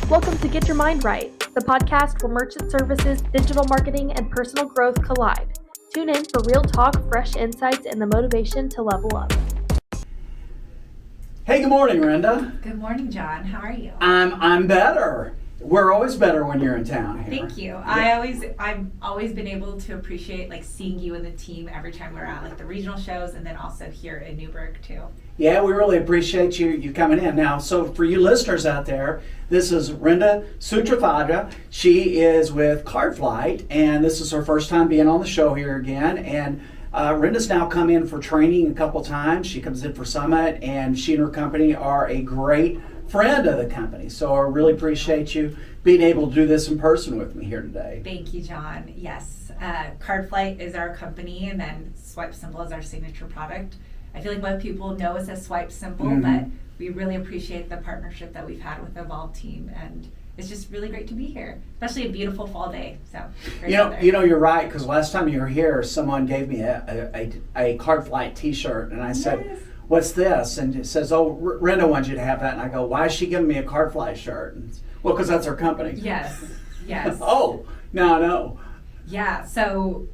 Welcome to Get Your Mind Right, the podcast where merchant services, digital marketing, and personal growth collide. Tune in for real talk, fresh insights, and the motivation to level up. Hey, good morning, Rinda. Good morning, John. How are you? I'm better. We're always better when you're in town here. Thank you. Yeah. I've always been able to appreciate seeing you and the team every time we're at the regional shows, and then also here in Newburgh too. Yeah, we really appreciate you coming in. Now, so for you listeners out there, this is Rinda Sutrathada. She is with CardFlight, and this is her first time being on the show here again. And Rinda's now come in for training a couple times. She comes in for Summit, and she and her company are a great friend of the company. So I really appreciate you being able to do this in person with me here today. Thank you, John. Yes, CardFlight is our company, and then Swipe Simple is our signature product. I feel like most people know us as Swipe Simple, but we really appreciate the partnership that we've had with the Evolve team, and it's just really great to be here, especially a beautiful fall day. So you're right, because last time you were here, someone gave me a CardFlight T-shirt, and I said, Yes. "What's this?" And it says, "Oh, Rinda wants you to have that." And I go, "Why is she giving me a CardFlight shirt?" And, well, because that's her company. Yes. Oh, no. Yeah. So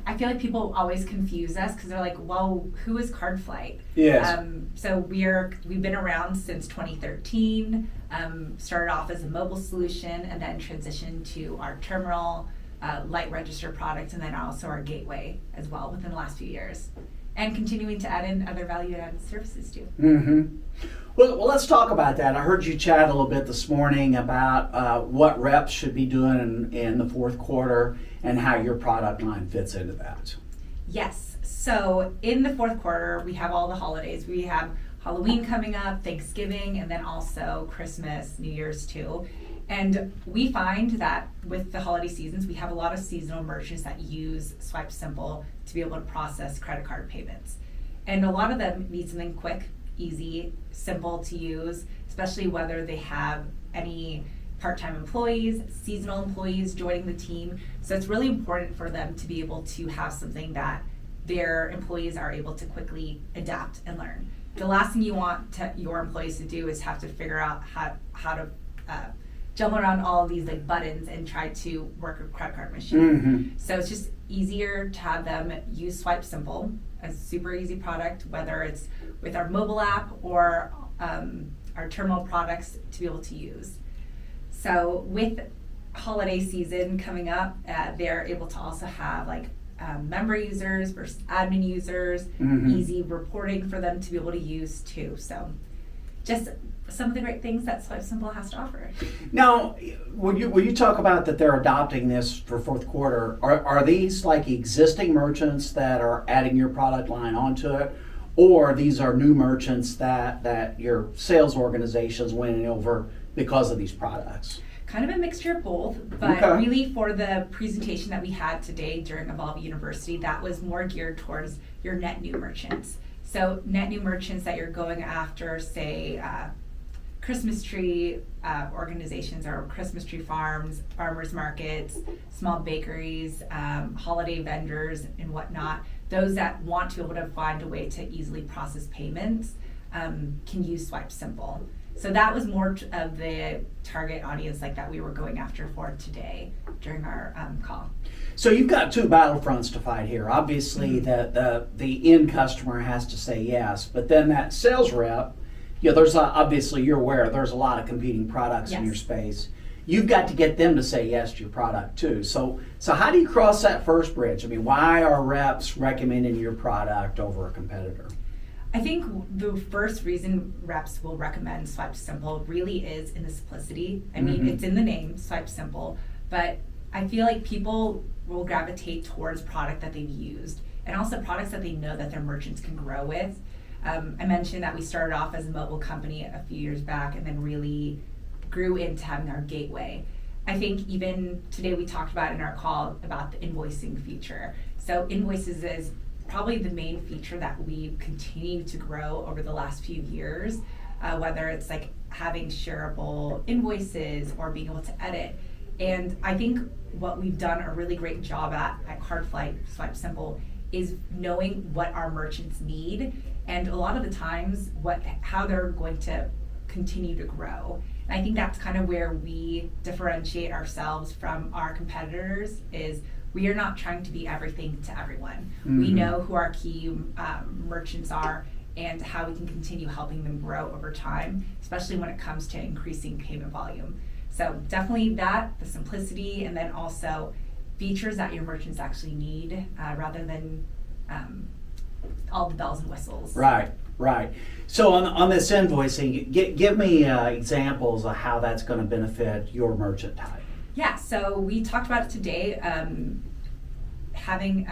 I feel like people always confuse us because they're like, well, who is CardFlight? Yes. So we've been around since 2013, started off as a mobile solution and then transitioned to our terminal, light register product, and then also our gateway as well within the last few years. And continuing to add in other value-added services too. Mm-hmm. Well, let's talk about that. I heard you chat a little bit this morning about what reps should be doing in the fourth quarter and how your product line fits into that. Yes. So in the fourth quarter, we have all the holidays. We have Halloween coming up, Thanksgiving, and then also Christmas, New Year's too. And we find that with the holiday seasons, we have a lot of seasonal merchants that use Swipe Simple to be able to process credit card payments. And a lot of them need something quick, easy, simple to use, especially whether they have any part-time employees, seasonal employees joining the team. So it's really important for them to be able to have something that their employees are able to quickly adapt and learn. The last thing you want your employees to do is have to figure out how to jump around all of these buttons and try to work a credit card machine. Mm-hmm. So it's just easier to have them use Swipe Simple, a super easy product, whether it's with our mobile app or our terminal products to be able to use. So with holiday season coming up, they're able to also have member users versus admin users, easy reporting for them to be able to use too. So just some of the great things that Swipe Simple has to offer. Now, when you talk about that they're adopting this for fourth quarter, are these existing merchants that are adding your product line onto it, or these are new merchants that your sales organization's winning over because of these products? Kind of a mixture of both, but really for the presentation that we had today during Evolve University, that was more geared towards your net new merchants. So net new merchants that you're going after, say, Christmas tree organizations or Christmas tree farms, farmers markets, small bakeries, holiday vendors and whatnot. Those that want to be able to find a way to easily process payments can use Swipe Simple. So that was more of the target audience that we were going after for today during our call. So you've got two battlefronts to fight here. Obviously, the end customer has to say yes, but then that sales rep, there's obviously you're aware there's a lot of competing products in your space. You've got to get them to say yes to your product too. So how do you cross that first bridge? I mean, why are reps recommending your product over a competitor? I think the first reason reps will recommend Swipe Simple really is in the simplicity. I mean, it's in the name, Swipe Simple, but I feel like people will gravitate towards product that they've used and also products that they know that their merchants can grow with. I mentioned that we started off as a mobile company a few years back and then really grew into having our gateway. I think even today we talked about in our call about the invoicing feature. So invoices is probably the main feature that we've continued to grow over the last few years, whether it's having shareable invoices or being able to edit. And I think what we've done a really great job at CardFlight, Swipe Simple, is knowing what our merchants need and a lot of the times how they're going to continue to grow. And I think that's kind of where we differentiate ourselves from our competitors is we are not trying to be everything to everyone. We know who our key merchants are and how we can continue helping them grow over time, especially when it comes to increasing payment volume. So definitely that, the simplicity, and then also features that your merchants actually need rather than all the bells and whistles. Right. So on this invoicing, give me examples of how that's going to benefit your merchant type. Yeah, so we talked about it today, having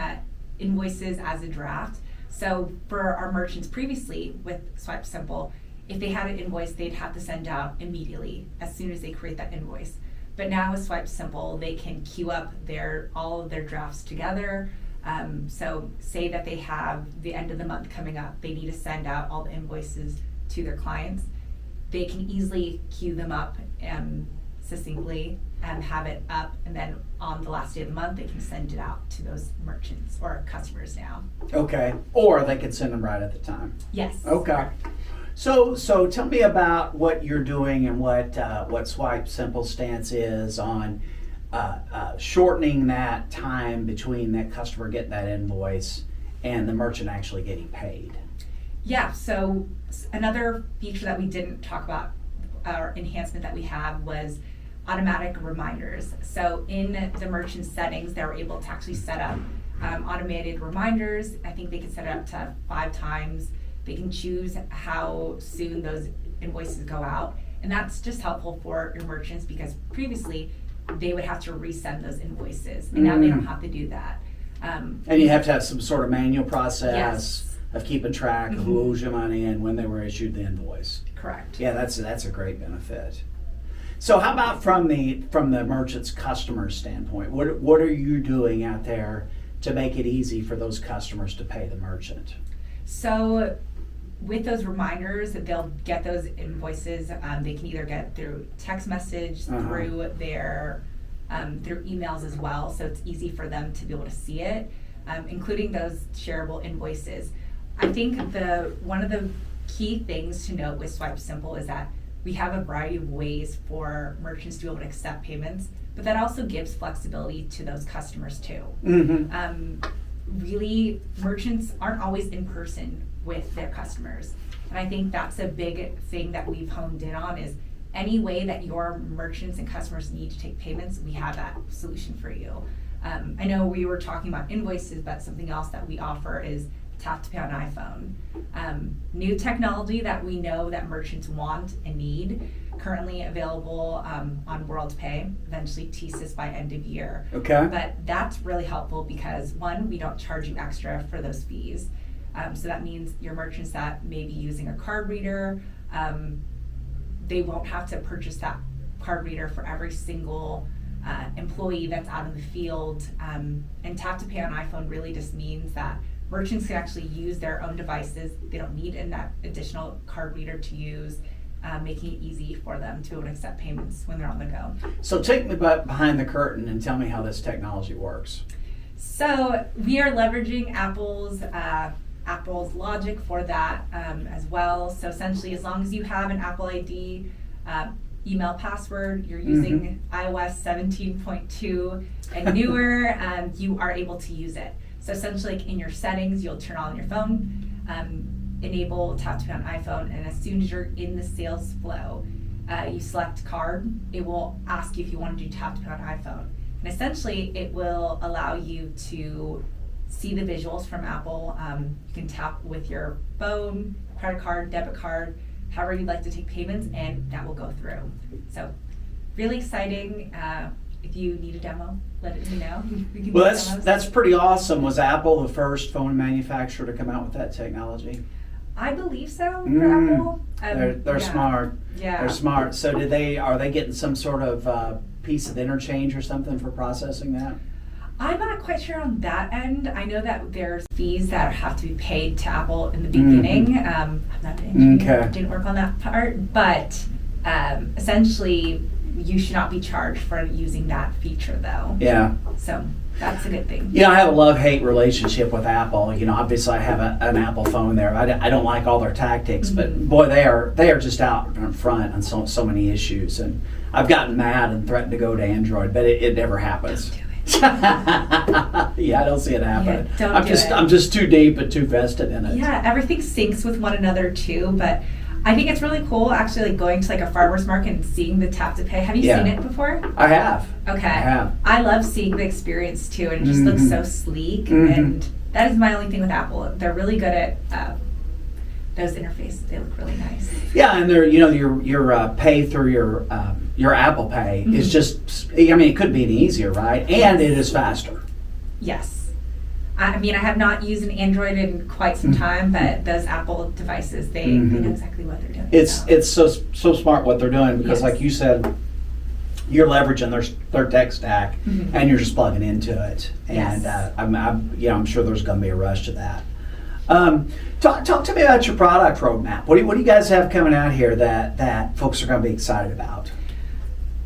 invoices as a draft. So for our merchants previously with Swipe Simple, if they had an invoice, they'd have to send out immediately as soon as they create that invoice. But now with Swipe Simple, they can queue up all of their drafts together. So say that they have the end of the month coming up, they need to send out all the invoices to their clients. They can easily queue them up succinctly and have it up, and then on the last day of the month, they can send it out to those merchants or customers now. Okay, or they could send them right at the time. Yes. Okay. So tell me about what you're doing and what Swipe Simple stance is on shortening that time between that customer getting that invoice and the merchant actually getting paid. Yeah, so another feature that we didn't talk about, our enhancement that we have, was automatic reminders. So in the merchant settings, they were able to actually set up automated reminders. I think they can set it up to 5 times. They can choose how soon those invoices go out. And that's just helpful for your merchants because previously they would have to resend those invoices. And now they don't have to do that. And you have to have some sort of manual process Yes. of keeping track of who owes you money and when they were issued the invoice. Correct. Yeah, that's a great benefit. So how about from the merchant's customer standpoint? What are you doing out there to make it easy for those customers to pay the merchant? So with those reminders, they'll get those invoices. They can either get through text message, through their through emails as well. So it's easy for them to be able to see it, including those shareable invoices. I think one of the key things to note with Swipe Simple is that we have a variety of ways for merchants to be able to accept payments, but that also gives flexibility to those customers too. Really, merchants aren't always in person with their customers. And I think that's a big thing that we've honed in on is any way that your merchants and customers need to take payments, we have that solution for you. I know we were talking about invoices, but something else that we offer is tap to pay on iPhone. New technology that we know that merchants want and need, currently available on WorldPay, eventually TSYS by end of year. Okay. But that's really helpful because one, we don't charge you extra for those fees. So that means your merchants that may be using a card reader, they won't have to purchase that card reader for every single employee that's out in the field. And tap to pay on iPhone really just means that merchants can actually use their own devices. They don't need that additional card reader to use, making it easy for them to be able to accept payments when they're on the go. So take me behind the curtain and tell me how this technology works. So we are leveraging Apple's logic for that as well. So essentially, as long as you have an Apple ID, email password, you're using iOS 17.2 and newer, you are able to use it. So essentially, like in your settings, you'll turn on your phone, enable tap to pay on iPhone, and as soon as you're in the sales flow, you select card, it will ask you if you want to do tap to pay on iPhone. And essentially, it will allow you to see the visuals from Apple. You can tap with your phone, credit card, debit card, however you'd like to take payments, and that will go through. So really exciting. If you need a demo, let me know. We can Well, do demos. that's pretty awesome. Was Apple the first phone manufacturer to come out with that technology? I believe so for Apple. They're smart. Yeah. They're smart. So are they getting some sort of piece of interchange or something for processing that? I'm not quite sure on that end. I know that there's fees that have to be paid to Apple in the beginning. I'm not an engineer, didn't work on that part, but essentially you should not be charged for using that feature though. Yeah. So That's a good thing. I have a love-hate relationship with Apple. Obviously I have an Apple phone there. I don't like all their tactics, but boy, they are just out in front on so many issues. And I've gotten mad and threatened to go to Android, but it never happens. Yeah, I don't see it happening. Yeah, I'm just too deep and too vested in it. Yeah, everything syncs with one another too, but I think it's really cool actually like going to like a farmer's market and seeing the tap to pay. Have you seen it before? I have. Okay. I have. I love seeing the experience too, and it just looks so sleek. And that is my only thing with Apple. They're really good at those interfaces. They look really nice. Yeah, and they're your pay through your Apple Pay is just. It could be any easier, right? And it is faster. Yes. I mean, I have not used an Android in quite some time, but those Apple devices, they know exactly what they're doing. It's so smart what they're doing because, like you said, you're leveraging their tech stack and you're just plugging into it. And I'm sure there's going to be a rush to that. Talk to me about your product roadmap. What do you guys have coming out here that folks are going to be excited about?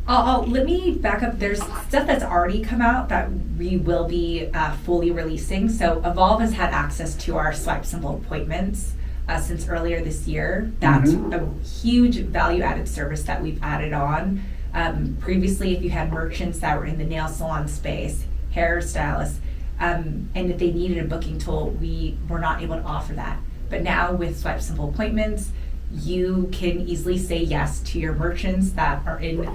Let me back up. There's stuff that's already come out that we will be fully releasing. So Evolve has had access to our Swipe Simple appointments since earlier this year. That's a huge value-added service that we've added on. Previously, if you had merchants that were in the nail salon space, hairstylists, and if they needed a booking tool, we were not able to offer that. But now with Swipe Simple appointments, you can easily say yes to your merchants that are in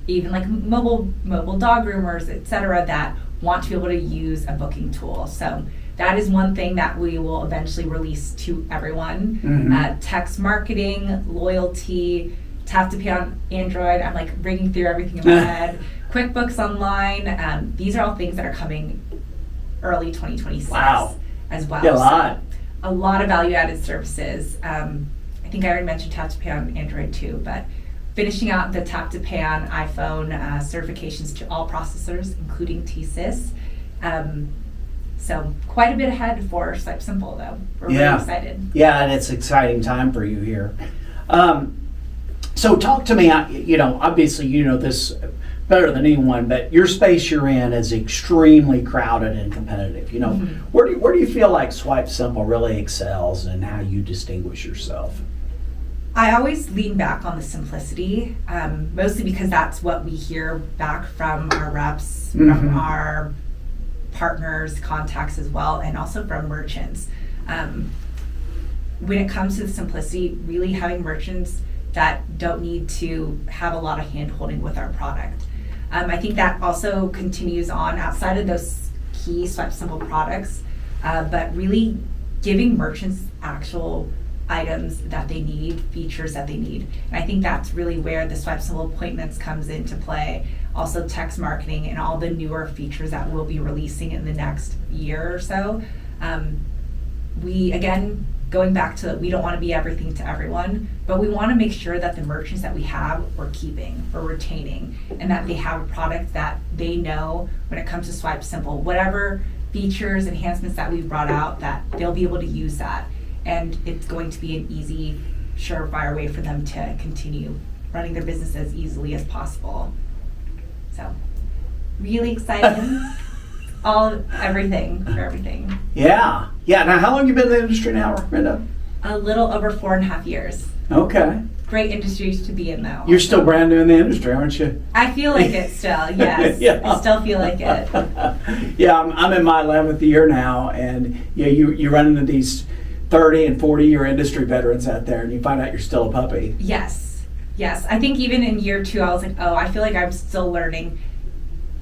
even like mobile dog groomers, etc., that want to be able to use a booking tool. So that is one thing that we will eventually release to everyone. Text marketing, loyalty, tap to pay on Android. I'm like ringing through everything in my head. QuickBooks Online. These are all things that are coming early 2026 as well. Yeah, a lot of value-added services. I think I already mentioned tap to pay on Android too, but finishing out the tap to pay on iPhone certifications to all processors, including TSYS. So quite a bit ahead for Swipe Simple, though. We're really excited. Yeah, and it's an exciting time for you here. So talk to me. Obviously you know this better than anyone, but your space you're in is extremely crowded and competitive. Where do you feel like Swipe Simple really excels and how you distinguish yourself? I always lean back on the simplicity, mostly because that's what we hear back from our reps, from our partners, contacts as well, and also from merchants. When it comes to the simplicity, really having merchants that don't need to have a lot of hand-holding with our product. I think that also continues on outside of those key Swipe Simple products, but really giving merchants actual items that they need, features that they need. And I think that's really where the Swipe Simple appointments comes into play. Also text marketing and all the newer features that we'll be releasing in the next year or so. We, again, going back to, we don't want to be everything to everyone, but we want to make sure that the merchants that we have, we're keeping, we're retaining, and that they have a product that they know when it comes to Swipe Simple, whatever features, enhancements that we've brought out, that they'll be able to use that. And it's going to be an easy, surefire way for them to continue running their business as easily as possible. So, really exciting. Everything. Yeah. Now, how long have you been in the industry now, Rinda? A little over 4.5 years. Okay. Great industry to be in, though. You're still brand new in the industry, aren't you? I feel like it still, yes. Yeah. I still feel like it. Yeah, I'm in my 11th year now, and you run into these 30 and 40-year industry veterans out there, and you find out you're still a puppy. Yes. I think even in year 2, I was like, I feel like I'm still learning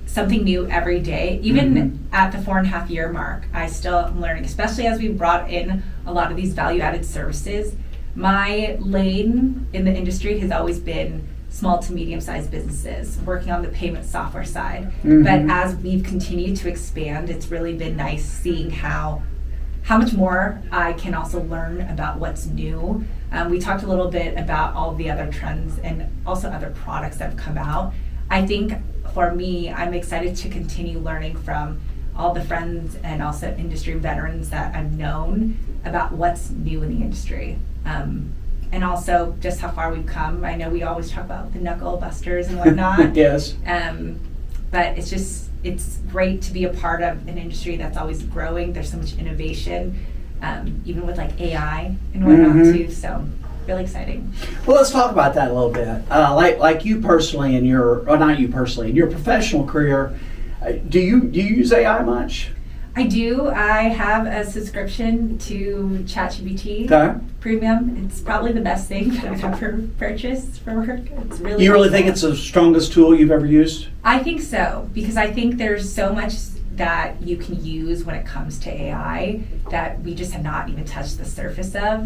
something new every day. Even at the 4.5 year mark, I still am learning, especially as we brought in a lot of these value-added services. My lane in the industry has always been small to medium-sized businesses, working on the payment software side. But as we've continued to expand, it's really been nice seeing how much more I can also learn about what's new. We talked a little bit about all the other trends and also other products that have come out. I think for me, I'm excited to continue learning from all the friends and also industry veterans that I've known about what's new in the industry. And also just how far we've come. I know we always talk about the knuckle busters and whatnot. Yes. But it's just it's great to be a part of an industry that's always growing. There's so much innovation, even with like AI and whatnot too. So really exciting. Well, let's talk about that a little bit. Like you personally in your, or not you personally, in your professional career, do you use AI much? I do. I have a subscription to ChatGPT Premium. It's probably the best thing that I've ever purchased for work. It's really You really helpful. think it's the strongest tool you've ever used? I think so, because I think there's so much that you can use when it comes to AI that we just have not even touched the surface of.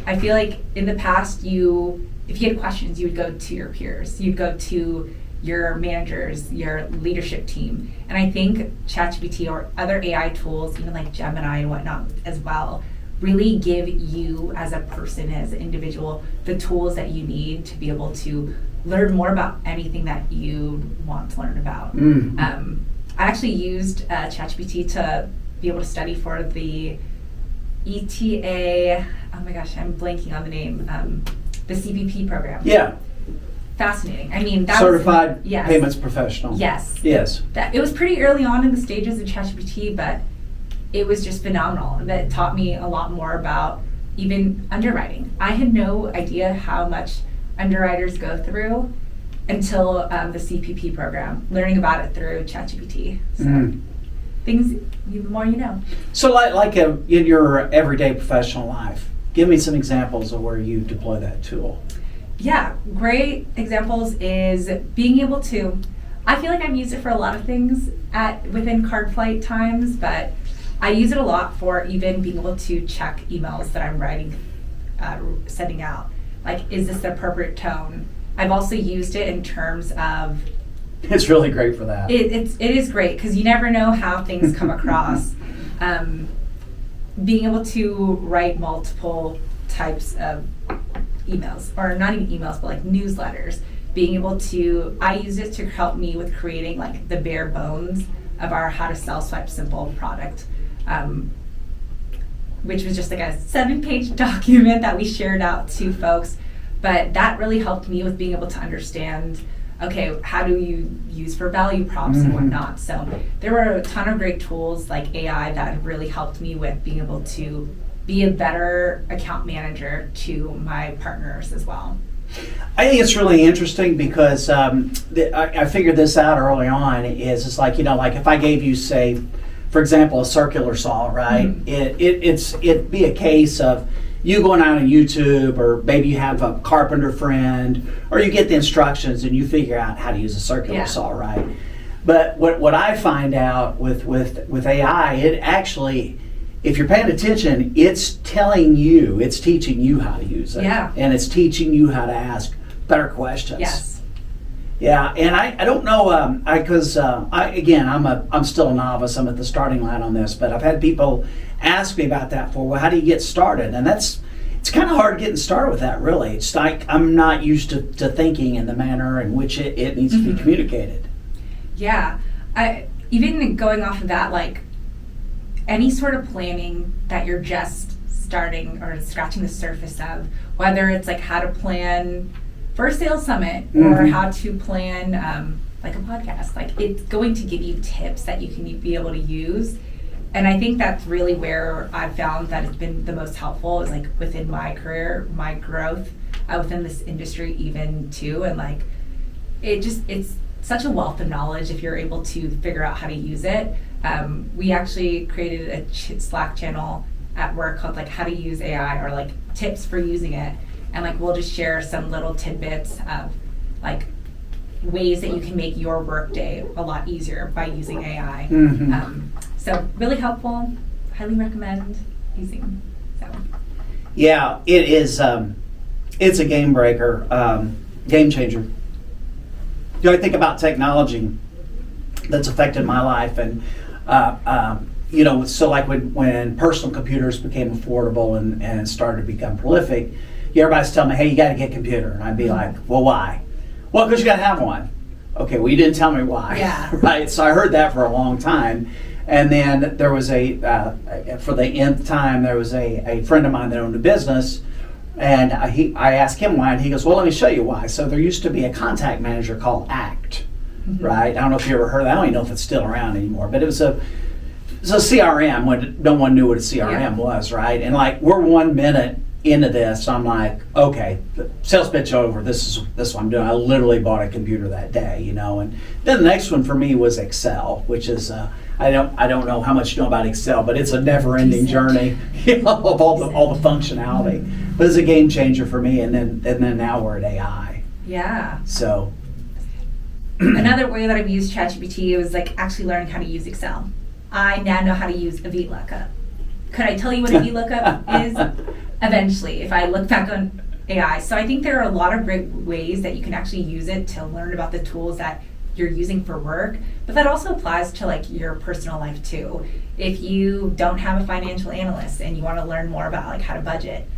I feel like in the past, if you had questions, you would go to your peers. You'd go to your managers, your leadership team. And I think ChatGPT or other AI tools, even like Gemini and whatnot as well, really give you as a person, as an individual, the tools that you need to be able to learn more about anything that you want to learn about. I actually used ChatGPT to be able to study for the ETA, oh my gosh, I'm blanking on the name, the CPP program. Yeah. Fascinating. I mean, that Certified was, yes. Payments Professional. Yes. Yes. It was pretty early on in the stages of ChatGPT, but it was just phenomenal. That taught me a lot more about even underwriting. I had no idea how much underwriters go through until the CPP program, learning about it through ChatGPT. So things, the more you know. So like in your everyday professional life, give me some examples of where you deploy that tool. Yeah, great examples is being able to, I feel like I've used it for a lot of things within CardFlight times, but I use it a lot for even being able to check emails that I'm writing, sending out. Like, is this the appropriate tone? I've also used it in terms of... It's really great for that. It is great because you never know how things come across. Being able to write multiple types of emails, or not even emails, but like newsletters. Being able to, I use it to help me with creating like the bare bones of our How to Sell Swipe Simple product, which was just like a 7-page document that we shared out to folks. But that really helped me with being able to understand, okay, how do you use for value props and whatnot. So there were a ton of great tools like AI that have really helped me with being able to be a better account manager to my partners as well. I think it's really interesting because I figured this out early on. It's like, like if I gave you, say, for example, a circular saw, right? It'd be a case of you going out on YouTube, or maybe you have a carpenter friend, or you get the instructions and you figure out how to use a circular saw, right? But what I find out with AI, it actually, if you're paying attention, it's telling you, it's teaching you how to use it. Yeah. And it's teaching you how to ask better questions. Yes. Yeah, and I don't know, I'm still a novice. I'm at the starting line on this, but I've had people ask me about that well, how do you get started? And it's kind of hard getting started with that, really. It's like I'm not used to thinking in the manner in which it needs to be communicated. Yeah, even going off of that, like any sort of planning that you're just starting or scratching the surface of, whether it's like how to plan for a sales summit or how to plan like a podcast, like it's going to give you tips that you can be able to use. And I think that's really where I've found that it's been the most helpful, is like within my career, my growth within this industry even too. And like it's such a wealth of knowledge if you're able to figure out how to use it. We actually created a Slack channel at work called like how to use AI, or like tips for using it. And like we'll just share some little tidbits of like ways that you can make your workday a lot easier by using AI. So really helpful. Highly recommend using. So. Yeah, it is. It's a game breaker, game changer. I think about technology that's affected my life, and so like when personal computers became affordable and started to become prolific, everybody's telling me, hey, you got to get a computer. And I'd be like, well, why? Well, because you got to have one. Okay, well, you didn't tell me why. Yeah. Right? So I heard that for a long time. And then there was for the nth time, there was a friend of mine that owned a business. And I asked him why, and he goes, well, let me show you why. So there used to be a contact manager called ACT. right? I don't know if you ever heard of that. I don't even know if it's still around anymore, but it was a CRM when no one knew what a CRM was, right? And like we're 1 minute into this, I'm like, okay, the sales pitch over. This is what I'm doing. I literally bought a computer that day, you know. And then the next one for me was Excel, which is I don't know how much you know about Excel, but it's a never-ending journey, you know, of all the functionality. But it's a game changer for me. And then now we're at AI. Yeah. So another way that I've used ChatGPT was like actually learning how to use Excel. I now know how to use a VLOOKUP. Could I tell you what a VLOOKUP is? Eventually, if I look back on AI. So I think there are a lot of great ways that you can actually use it to learn about the tools that you're using for work, but that also applies to like your personal life too. If you don't have a financial analyst and you want to learn more about like how to budget,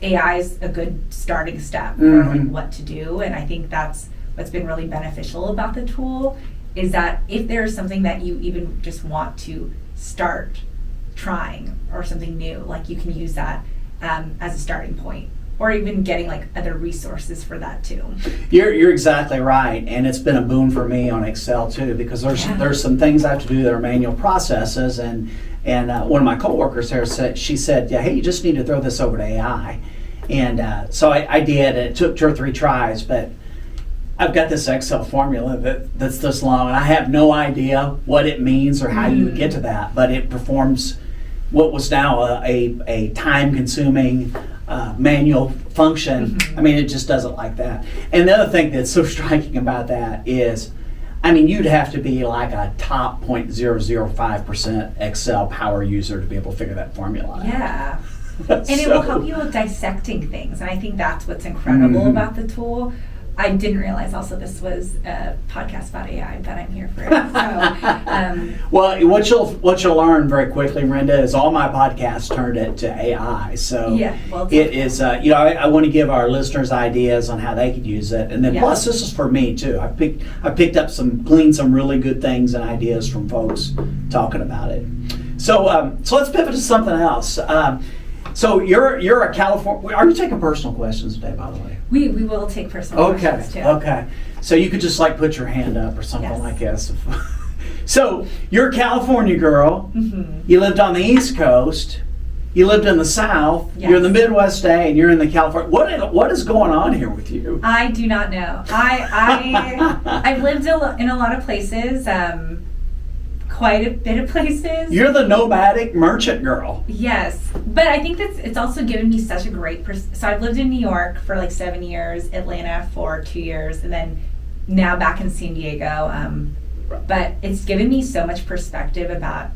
AI is a good starting step for like what to do. And I think that's what's been really beneficial about the tool is that if there's something that you even just want to start trying or something new, like you can use that as a starting point, or even getting like other resources for that too. You're exactly right, and it's been a boon for me on Excel too, because there's some things I have to do that are manual processes, and one of my coworkers there said, yeah, hey, you just need to throw this over to AI, and so I did. It took 2 or 3 tries, but I've got this Excel formula that's this long, and I have no idea what it means or how you would get to that, but it performs what was now a time-consuming manual function. I mean, it just does it like that. And the other thing that's so striking about that is, I mean, you'd have to be like a top 0.005% Excel power user to be able to figure that formula out. Yeah. And it will help you with dissecting things. And I think that's what's incredible about the tool. I didn't realize also this was a podcast about AI, but I'm here for it. So, well, what you'll learn very quickly, Rinda, is all my podcasts turned into AI. So it is. I want to give our listeners ideas on how they could use it, and then plus this is for me too. I picked up gleaned some really good things and ideas from folks talking about it. So let's pivot to something else. So you're a California. Are you taking personal questions today, by the way? We will take personal questions too. Okay. So you could just like put your hand up or something like this. So you're a California girl. You lived on the East Coast. You lived in the South. You're in the Midwest and you're in the California. What is going on here with you? I do not know. I've lived in a lot of places. Quite a bit of places. You're the nomadic merchant girl. Yes, but I think it's also given me such a great so I've lived in New York for like 7 years, Atlanta for 2 years, and then now back in San Diego. But it's given me so much perspective about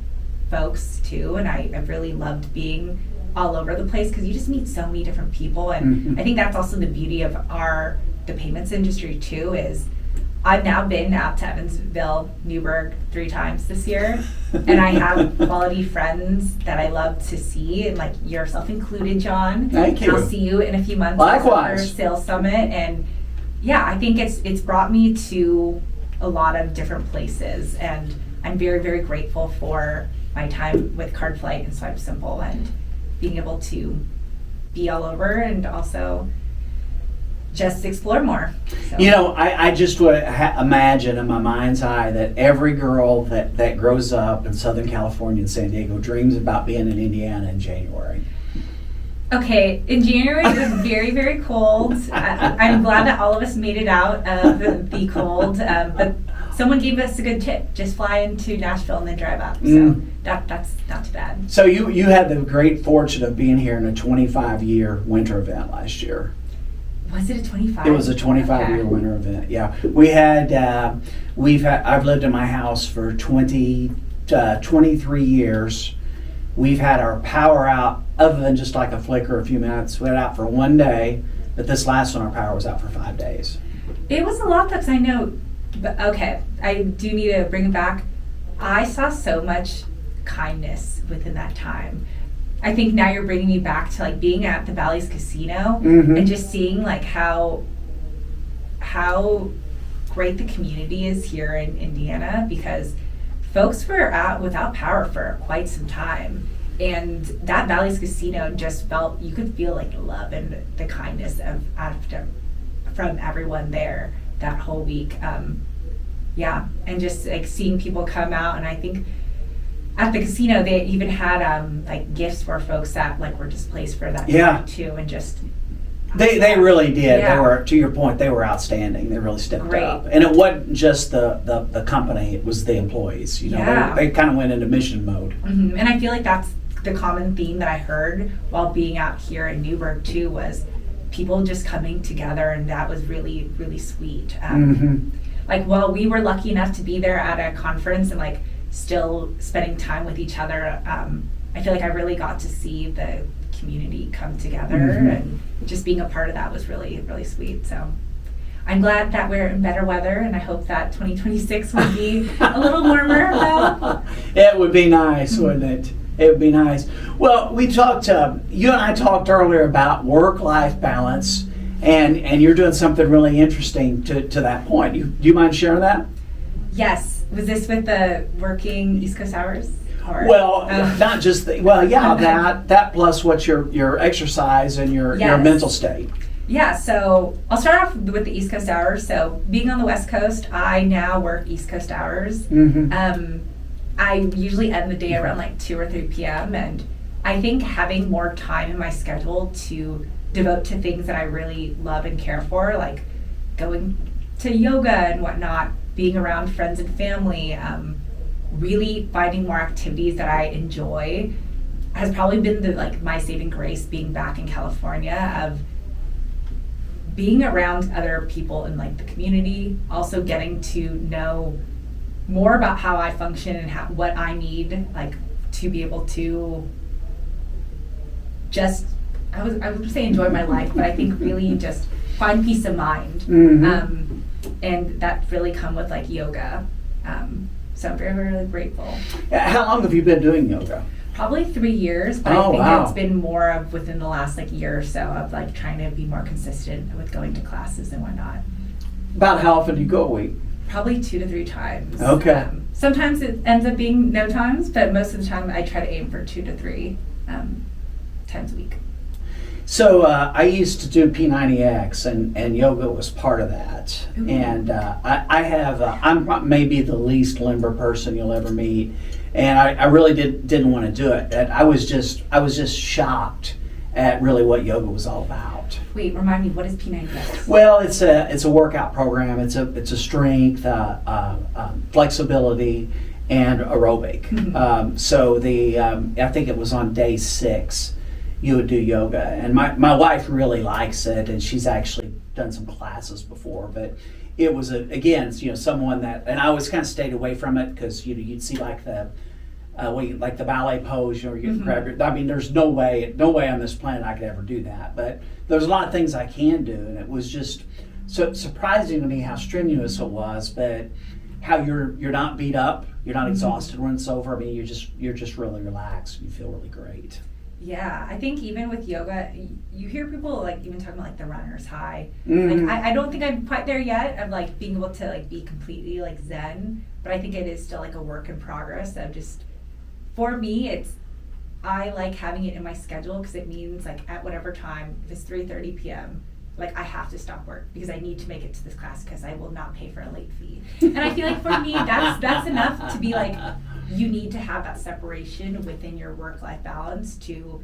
folks too, and I've really loved being all over the place because you just meet so many different people, and I think that's also the beauty of the payments industry too is I've now been out to Evansville, Newburgh 3 times this year, and I have quality friends that I love to see, and like yourself included, John. Thank you. I'll see you in a few months. Likewise. For Sales Summit, and yeah, I think it's brought me to a lot of different places, and I'm very, very grateful for my time with CardFlight and Swipe Simple, and being able to be all over, and also just explore more. So. You know, I just would imagine in my mind's eye that every girl that grows up in Southern California and San Diego dreams about being in Indiana in January. Okay, in January it was very, very cold. I'm glad that all of us made it out of the cold, but someone gave us a good tip. Just fly into Nashville and then drive up. So that's not too bad. So you had the great fortune of being here in a 25-year winter event last year. Was it a 25? It was a 25-year winter event. Yeah, I've lived in my house for 23 years. We've had our power out, other than just like a flicker a few minutes. We had out for 1 day, but this last one our power was out for 5 days. It was a lot, because I know. But okay, I do need to bring it back. I saw so much kindness within that time. I think now you're bringing me back to like being at the Bally's Casino and just seeing like how great the community is here in Indiana, because folks were out without power for quite some time, and that Bally's Casino just you could feel like the love and the kindness from everyone there that whole week. Yeah, and just like seeing people come out, and I think at the casino they even had like gifts for folks that like were displaced for that night too, and just they really did. Yeah. They were, to your point, they were outstanding. They really stepped Great. up, and it wasn't just the company; it was the employees. You know, Yeah. they kind of went into mission mode. And I feel like that's the common theme that I heard while being out here in Newburgh too, was people just coming together, and that was really, really sweet. Like while we were lucky enough to be there at a conference and like still spending time with each other, I feel like I really got to see the community come together, and just being a part of that was really, really sweet. So I'm glad that we're in better weather, and I hope that 2026 will be a little warmer though. It would be nice, wouldn't it? It would be nice. Well, we talked, you and I talked earlier about work-life balance, and you're doing something really interesting to that point. Do you mind sharing that? Yes. Was this with the working East Coast hours? Or, Well, not just that plus what your exercise and your mental state. Yeah, so I'll start off with the East Coast hours. So being on the West Coast, I now work East Coast hours. I usually end the day around like 2 or 3 p.m. and I think having more time in my schedule to devote to things that I really love and care for, like going to yoga and whatnot, being around friends and family, really finding more activities that I enjoy, has probably been my saving grace being back in California, of being around other people in like the community, also getting to know more about how I function and what I need, like to be able to just, I would say enjoy my life, but I think really just find peace of mind. And that really come with like yoga. So I'm very, very grateful. How long have you been doing yoga? Probably 3 years, but I think it's been more of within the last like year or so of like trying to be more consistent with going to classes and whatnot. About how often do you go a week? Probably 2 to 3 times. Okay. Sometimes it ends up being no times, but most of the time I try to aim for 2 to 3 times a week. So I used to do P90X, and yoga was part of that. Ooh. And I'm maybe the least limber person you'll ever meet, and I really didn't want to do it. And I was just shocked at really what yoga was all about. Wait, remind me, what is P90X? Well, it's a workout program. It's a strength, flexibility, and aerobic. So I think it was on day 6. You would do yoga, and my wife really likes it, and she's actually done some classes before. But it was someone that, and I always kind of stayed away from it because you'd see like the ballet pose, you grab your. I mean, there's no way on this planet I could ever do that. But there's a lot of things I can do, and it was just so surprising to me how strenuous it was, but how you're not beat up, you're not exhausted when it's over. I mean, you're just really relaxed. You feel really great. Yeah, I think even with yoga, you hear people like even talking about like the runner's high. Like I don't think I'm quite there yet of like being able to like be completely like zen, but I think it is still like a work in progress of just, for me, I like having it in my schedule because it means like at whatever time, if it's 3:30 p.m., like I have to stop work because I need to make it to this class because I will not pay for a late fee. And I feel like for me, that's enough to be like, you need to have that separation within your work-life balance to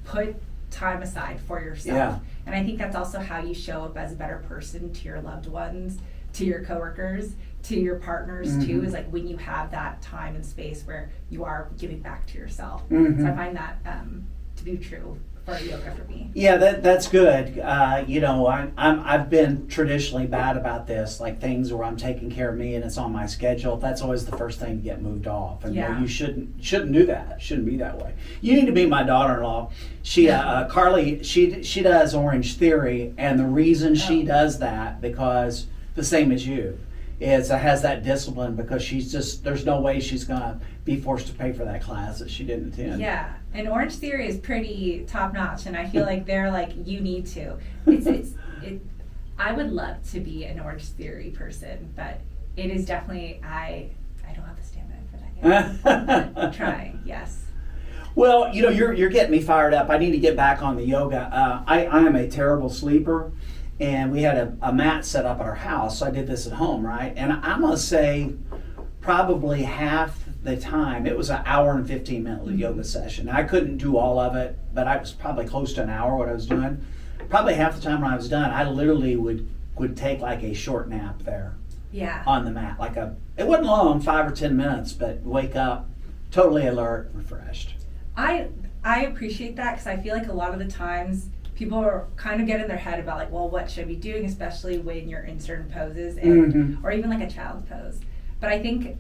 put time aside for yourself. Yeah. And I think that's also how you show up as a better person to your loved ones, to your coworkers, to your partners too, is like when you have that time and space where you are giving back to yourself. So I find that to be true for yoga for me. Yeah, that's good. I've been traditionally bad about this, like things where I'm taking care of me and it's on my schedule. That's always the first thing to get moved off, and you shouldn't do that. It shouldn't be that way. You need to meet my daughter-in-law. She Carly, she does Orange Theory, and the reason she does that, because the same as you, has that discipline, because there's no way she's gonna be forced to pay for that class that she didn't attend. Yeah, and Orange Theory is pretty top notch, and I feel like they're like, you need to. I would love to be an Orange Theory person, but it is definitely I don't have the stamina for that yet. I'm trying, yes. Well, you're getting me fired up. I need to get back on the yoga. I am a terrible sleeper, and we had a mat set up at our house, so I did this at home, right? And I'm gonna say probably half the time it was an hour and 15-minute yoga session. I couldn't do all of it, but I was probably close to an hour what I was doing. Probably half the time when I was done, I literally would take like a short nap there. Yeah. On the mat, it wasn't long, 5 or 10 minutes, but wake up totally alert, refreshed. I appreciate that because I feel like a lot of the times people are kind of get in their head about like, well, what should I be doing, especially when you're in certain poses, and or even like a child's pose. But I think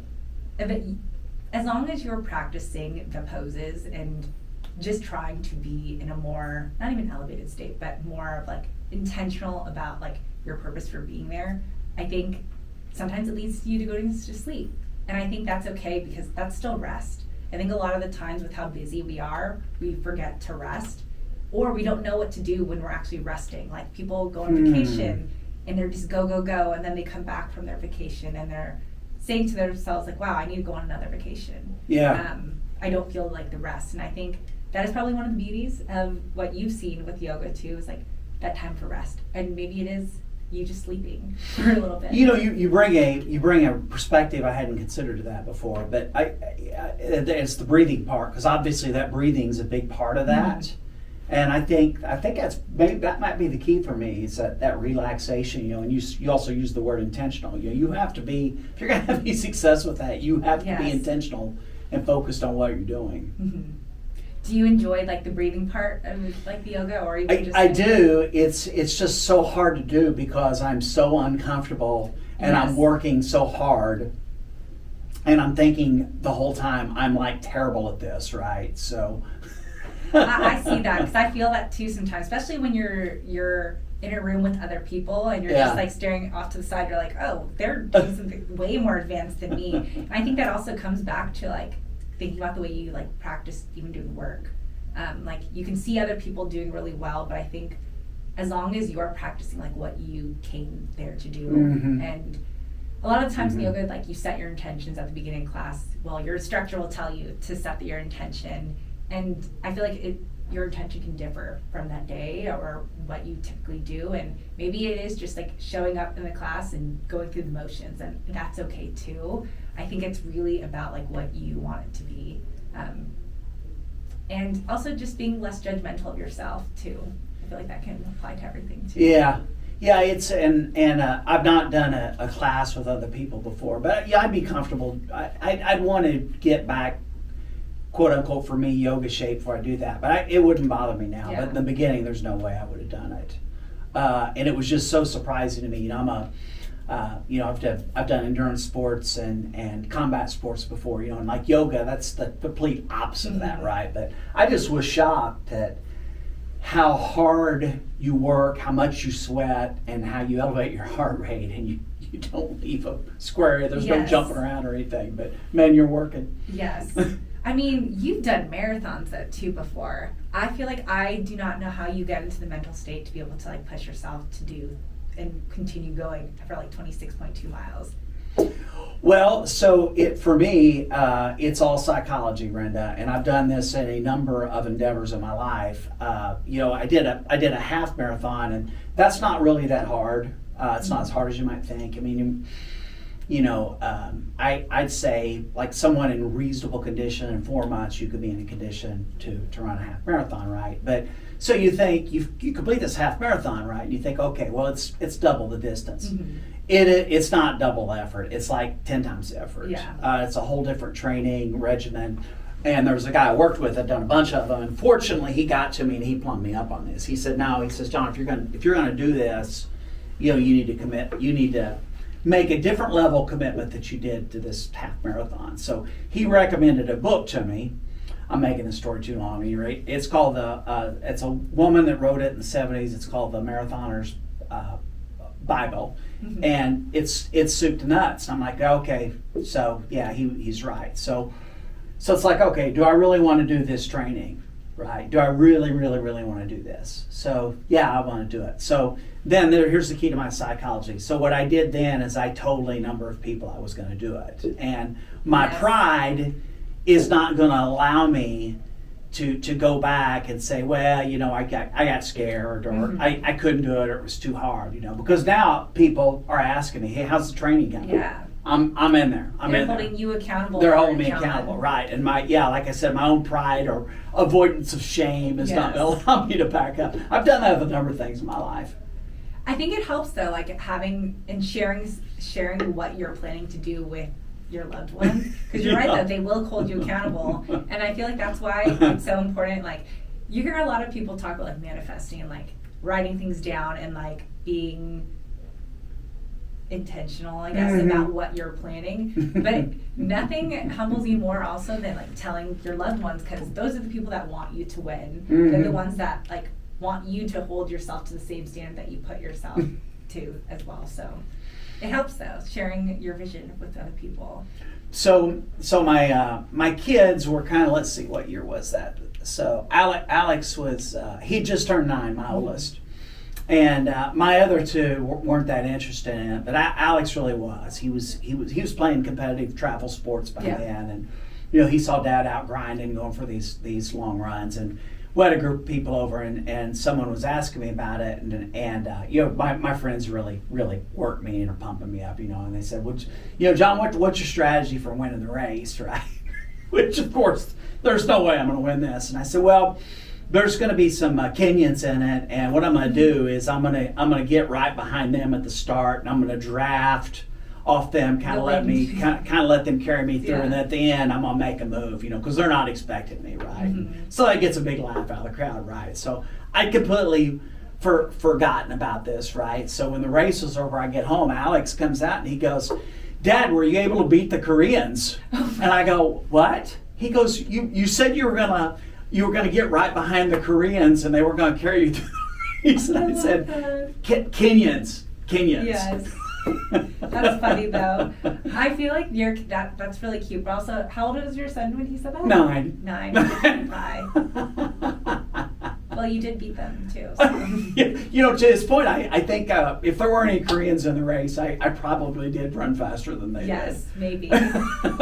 as long as you're practicing the poses and just trying to be in a more, not even elevated state, but more of like intentional about like your purpose for being there, I think sometimes it leads you to go to sleep. And I think that's okay because that's still rest. I think a lot of the times with how busy we are, we forget to rest, or we don't know what to do when we're actually resting. Like people go on vacation and they're just go, go, go, and then they come back from their vacation and they're saying to themselves like, wow, I need to go on another vacation. Yeah. I don't feel like the rest. And I think that is probably one of the beauties of what you've seen with yoga too, is like that time for rest. And maybe it is you just sleeping for a little bit. You bring a perspective I hadn't considered that before, but it's the breathing part, because obviously that breathing is a big part of that. And I think that might be the key for me, is that relaxation, and you also use the word intentional. You have to be, if you're going to have any success with that, you have to be intentional and focused on what you're doing. Mm-hmm. Do you enjoy like the breathing part of like the yoga, or even just? I do. It's just so hard to do because I'm so uncomfortable and I'm working so hard, and I'm thinking the whole time I'm like terrible at this, right? So. I see that because I feel that too sometimes, especially when you're in a room with other people and you're just like staring off to the side. You're like, oh, they're doing something way more advanced than me. And I think that also comes back to like thinking about the way you like practice even doing work. Like you can see other people doing really well, but I think as long as you're practicing like what you came there to do, and a lot of times in yoga, like you set your intentions at the beginning of class. Well, your instructor will tell you to set your intention. And I feel like your intention can differ from that day or what you typically do. And maybe it is just like showing up in the class and going through the motions, and that's okay too. I think it's really about like what you want it to be. And also just being less judgmental of yourself too. I feel like that can apply to everything too. Yeah, it's and I've not done a class with other people before, but yeah, I'd be comfortable. I'd want to get back, quote unquote, for me, yoga shape before I do that. But it wouldn't bother me now. But in the beginning, there's no way I would have done it. And it was just so surprising to me. I've done endurance sports and combat sports before, and like yoga, that's the complete opposite of that, right? But I just was shocked at how hard you work, how much you sweat, and how you elevate your heart rate, and you don't leave a square area. There's no jumping around or anything, but man, you're working. Yes. I mean, you've done marathons though too before. I feel like I do not know how you get into the mental state to be able to like push yourself to do and continue going for like 26.2 miles. Well, so for me, it's all psychology, Rinda, and I've done this in a number of endeavors in my life. I did a half marathon, and that's not really that hard. It's not as hard as you might think. I mean, I'd say like someone in reasonable condition in 4 months, you could be in a condition to run a half marathon, right? But so you think you complete this half marathon, right? And you think, okay, well, it's double the distance. It's not double the effort. It's like 10 times the effort. Yeah. It's a whole different training regimen. And there was a guy I worked with that done a bunch of them. And fortunately, he got to me and he plumbed me up on this. He said, "No," he says, "John, if you're gonna do this, you need to commit. You need to make a different level commitment that you did to this half marathon." So he recommended a book to me. I'm making this story too long. It's called it's a woman that wrote it in the 70s. It's called The Marathoner's Bible, and it's soup to nuts. I'm like, okay, so yeah, he's right. So it's like, okay, do I really want to do this training? Right? Do I really, really, really want to do this? So yeah, I want to do it. So then here's the key to my psychology. So what I did then is I told a number of people I was going to do it, and my pride is not going to allow me to go back and say, well, I got scared, or I couldn't do it, or it was too hard, because now people are asking me, hey, how's the training going? Yeah. I'm in there. They're holding you accountable. They're holding me accountable, right? And like I said, my own pride or avoidance of shame is not going to allow me to back up. I've done that with a number of things in my life. I think it helps though, like having and sharing what you're planning to do with your loved ones, because you're right though, they will hold you accountable, and I feel like that's why it's so important. Like you hear a lot of people talk about like manifesting and like writing things down and like being intentional, I guess, about what you're planning, but nothing humbles you more also than like telling your loved ones, because those are the people that want you to win. They're the ones that like want you to hold yourself to the same standard that you put yourself to as well. So it helps though, sharing your vision with other people. So my kids were kind of, let's see, what year was that? So Alex was he just turned 9, my oldest, and my other two weren't that interested in it, but Alex really was. He was playing competitive travel sports back then, and he saw Dad out grinding, going for these long runs, and we had a group of people over, and someone was asking me about it, and my friends really worked me and are pumping me up, and they said, well, John, what's your strategy for winning the race, right? Which of course there's no way I'm going to win this, and I said, well, there's going to be some Kenyans in it, and what I'm going to do is I'm going to get right behind them at the start, and I'm going to draft off them, kind of let them carry me through, and at the end I'm gonna make a move, because they're not expecting me, right? So that gets a big laugh out of the crowd, right? So I completely forgotten about this, right? So when the race was over, I get home, Alex comes out and he goes, Dad, were you able to beat the Koreans? And I go, what? He goes, you said you were gonna get right behind the Koreans and they were gonna carry you through the race. And I said, Kenyans. Yes. That's funny though. I feel like that's really cute. But also, how old was your son when he said that? 9. 9. Well, you did beat them too. So. To his point, I think if there weren't any Koreans in the race, I probably did run faster than they did. Yes, maybe.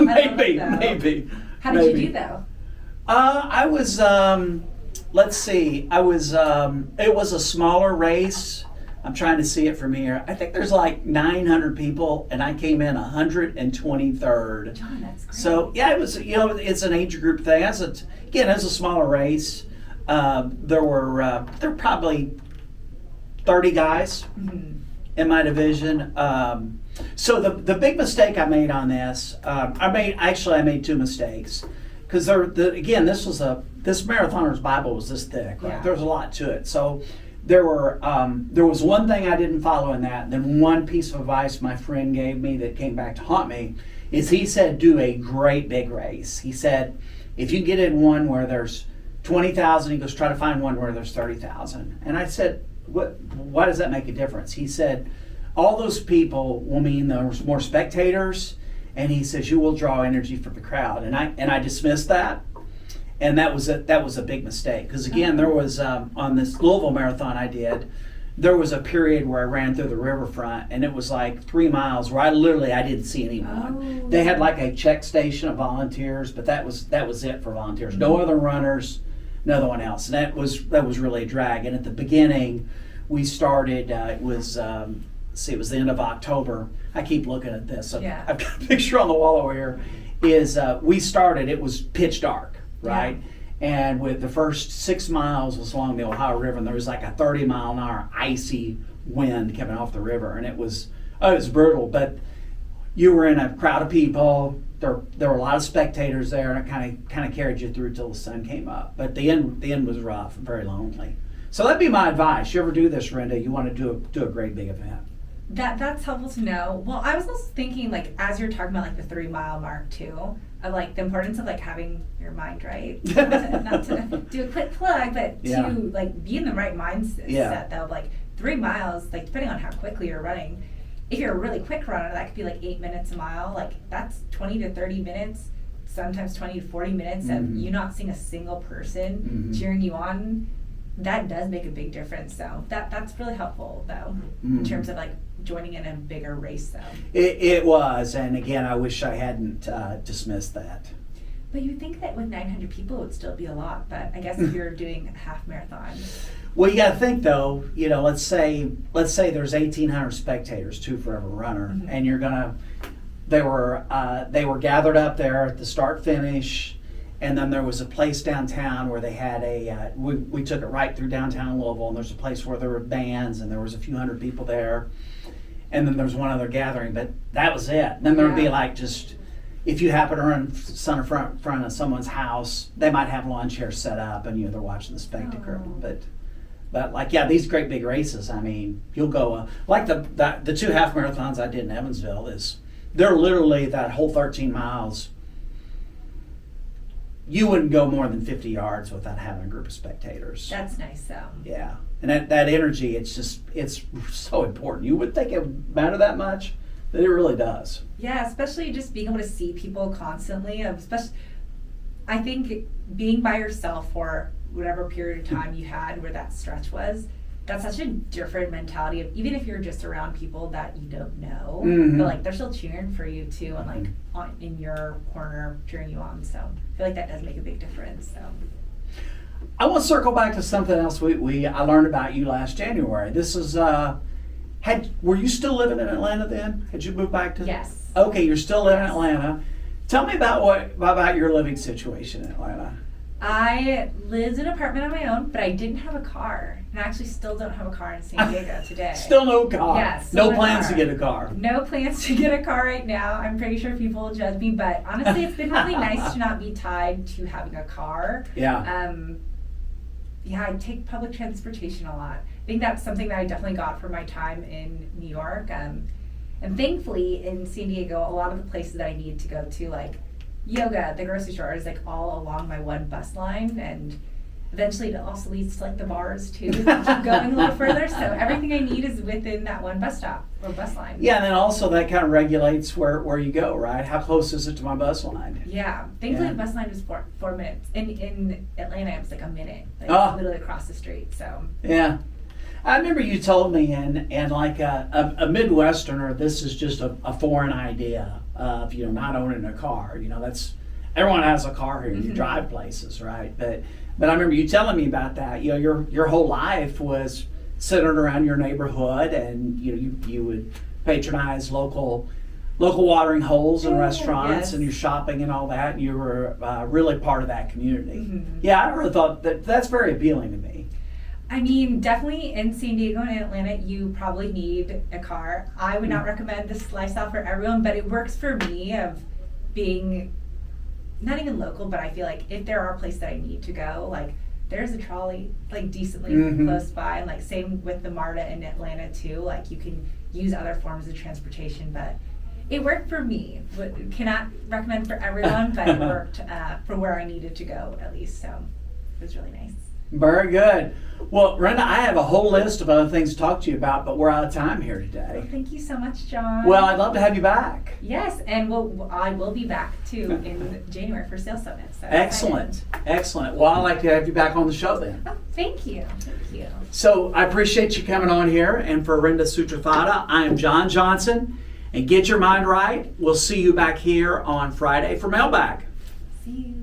maybe. How did you do though? I was. Let's see. I was. It was a smaller race. I'm trying to see it from here. I think there's like 900 people, and I came in 123rd. John, that's great. So yeah, it was. It's an age group thing. As a smaller race, there were probably 30 guys in my division. So the big mistake I made on this, I made 2 mistakes, because this marathoner's Bible was this thick. Right? Yeah. There was a lot to it. So. There was one thing I didn't follow in that, and then one piece of advice my friend gave me that came back to haunt me is he said, do a great big race. He said, if you get in one where there's 20,000, he goes, try to find one where there's 30,000. And I said, why does that make a difference? He said, all those people will mean there's more spectators, and he says, you will draw energy from the crowd. And I dismissed that. And that was a big mistake, because again, there was on this Louisville marathon I did, there was a period where I ran through the riverfront, and it was like 3 miles where I didn't see anyone. They had like a check station of volunteers, but that was it for volunteers. No other runners, no one else, and that was really a drag. And at the beginning, we started. It was it was the end of October. I keep looking at this. I've got a picture on the wall over here. We started. It was pitch dark. Right? Yeah. And with the first 6 miles was along the Ohio River, and there was like a 30-mile-an-hour icy wind coming off the river, and it was brutal. But you were in a crowd of people. There were a lot of spectators there, and it kind of carried you through till the sun came up. But the end was rough and very lonely. So that'd be my advice. You ever do this, Rinda? You want to do a great big event. That's helpful to know. Well, I was also thinking, like, as you're talking about like the 3-mile mark too, of like the importance of like having your mind right. Not to do a quick plug, but to like be in the right mindset though. Like 3 miles, like depending on how quickly you're running, if you're a really quick runner, that could be like 8 minutes a mile. Like that's 20 to 30 minutes, sometimes 20 to 40 minutes of you not seeing a single person cheering you on. That does make a big difference. So that's really helpful though, in terms of like joining in a bigger race though. It was, and again, I wish I hadn't dismissed that. But you'd think that with 900 people it would still be a lot, but I guess if you're doing a half marathon. Well, you got to think though. Let's say there's 1,800 spectators, two for every runner, Mm-hmm. and they were gathered up there at the start finish, and then there was a place downtown where they had we took it right through downtown Louisville, and there's a place where there were bands and there was a few hundred people there, and then there's one other gathering, but that was it. And then there would be like just. If you happen to run in front of someone's house, they might have lawn chairs set up, and they're watching the spectacle. But like these great big races. I mean, you'll go like the two half marathons I did in Evansville. They're literally that whole 13 miles. You wouldn't go more than 50 yards without having a group of spectators. That's nice though. Yeah, and that energy, it's so important. You would think it would matter that much. But it really does. Yeah, especially just being able to see people constantly. I think being by yourself for whatever period of time you had where that stretch was, that's such a different mentality of even if you're just around people that you don't know, Mm-hmm. but like they're still cheering for you too, and like in your corner cheering you on. So I feel like that does make a big difference. So I want to circle back to something else I learned about you last January. This is were you still living in Atlanta then? Had you moved back to? Yes. Okay, you're still living in Atlanta. Tell me about your living situation in Atlanta. I lived in an apartment on my own, but I didn't have a car, and I actually still don't have a car in San Diego today. Still no car. Yes. No plans to get a car. No plans to get a car right now. I'm pretty sure people will judge me, but honestly, it's been really nice to not be tied to having a car. Yeah. I take public transportation a lot. I think that's something that I definitely got from my time in New York. And thankfully, in San Diego, a lot of the places that I need to go to, like yoga, the grocery store, is like all along my one bus line. And eventually it also leads to like the bars too, keep going a little further. So everything I need is within that one bus stop or bus line. Yeah, and then also that kind of regulates where you go, right? How close is it to my bus line? Yeah, thankfully the bus line was 4 minutes. In Atlanta, it was like a minute, like literally across the street. So yeah. I remember you told me, and like a Midwesterner, this is just a foreign idea of not owning a car. That's everyone has a car here. You drive places, right? But I remember you telling me about that. Your whole life was centered around your neighborhood, and you would patronize local watering holes and restaurants, and your shopping and all that. And you were really part of that community. Mm-hmm. Yeah, I really thought that's very appealing to me. I mean, definitely in San Diego and Atlanta, you probably need a car. I would not recommend this lifestyle for everyone, but it works for me of being not even local, but I feel like if there are places that I need to go, like there's a trolley like decently close by, and like same with the MARTA in Atlanta too. Like you can use other forms of transportation, but it worked for me. Cannot recommend for everyone, but it worked for where I needed to go at least. So it was really nice. Very good. Well, Rinda, I have a whole list of other things to talk to you about, but we're out of time here today. Well, thank you so much, John. Well, I'd love to have you back. Yes, and I will be back too in January for Sales Summit. So excellent. Well, I'd like to have you back on the show then. Oh, thank you. So I appreciate you coming on here, and for Rinda Sutrathada, I am John Johnson, and get your mind right. We'll see you back here on Friday for Mailbag. See you.